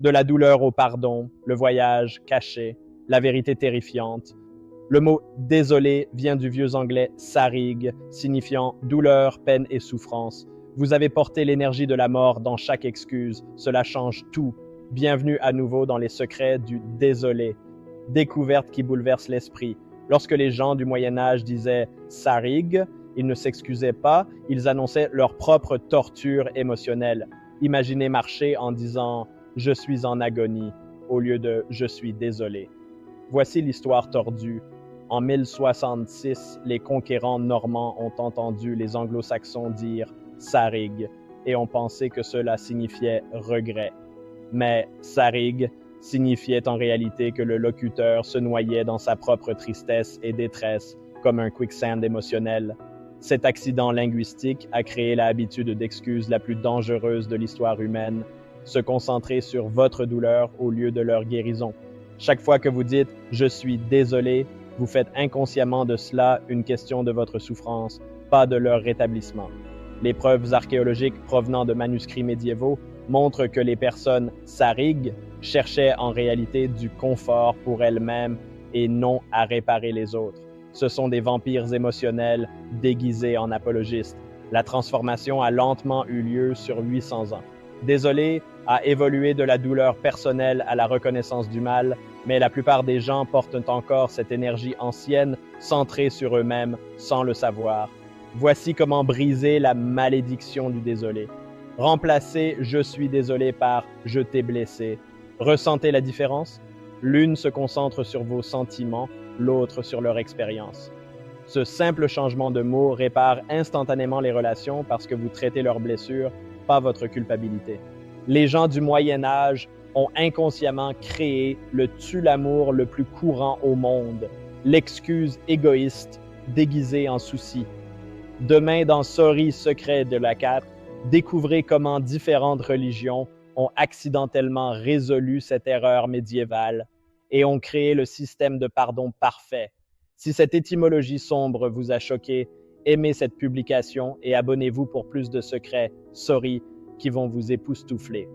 De la douleur au pardon, le voyage caché, la vérité terrifiante. Le mot « désolé » vient du vieux anglais « sarig », signifiant douleur, peine et souffrance. Vous avez porté l'énergie de la mort dans chaque excuse. Cela change tout. Bienvenue à nouveau dans les secrets du « désolé ». Découverte qui bouleverse l'esprit. Lorsque les gens du Moyen-Âge disaient « sarig », ils ne s'excusaient pas, ils annonçaient leur propre torture émotionnelle. Imaginez marcher en disant « je suis en agonie » au lieu de « je suis désolé ». Voici l'histoire tordue. En 1066, les conquérants normands ont entendu les anglo-saxons dire « sarig » et ont pensé que cela signifiait « regret ». Mais « sarig » signifiait en réalité que le locuteur se noyait dans sa propre tristesse et détresse, comme un quicksand émotionnel. Cet accident linguistique a créé l'habitude d'excuses la plus dangereuse de l'histoire humaine, se concentrer sur votre douleur au lieu de leur guérison. Chaque fois que vous dites « je suis désolé », vous faites inconsciemment de cela une question de votre souffrance, pas de leur rétablissement. Les preuves archéologiques provenant de manuscrits médiévaux montrent que les personnes sarig cherchaient en réalité du confort pour elles-mêmes et non à réparer les autres. Ce sont des vampires émotionnels déguisés en apologistes. La transformation a lentement eu lieu sur 800 ans. Désolé a évolué de la douleur personnelle à la reconnaissance du mal, mais la plupart des gens portent encore cette énergie ancienne, centrée sur eux-mêmes, sans le savoir. Voici comment briser la malédiction du désolé. Remplacez « je suis désolé » par « je t'ai blessé ». Ressentez la différence? L'une se concentre sur vos sentiments, l'autre sur leur expérience. Ce simple changement de mots répare instantanément les relations parce que vous traitez leurs blessures, pas votre culpabilité. Les gens du Moyen Âge ont inconsciemment créé le tue-l'amour le plus courant au monde, l'excuse égoïste déguisée en souci. Demain, dans Sorry, secret de la 4, découvrez comment différentes religions ont accidentellement résolu cette erreur médiévale et ont créé le système de pardon parfait. Si cette étymologie sombre vous a choqué, aimez cette publication et abonnez-vous pour plus de secrets, Sorry, qui vont vous époustoufler.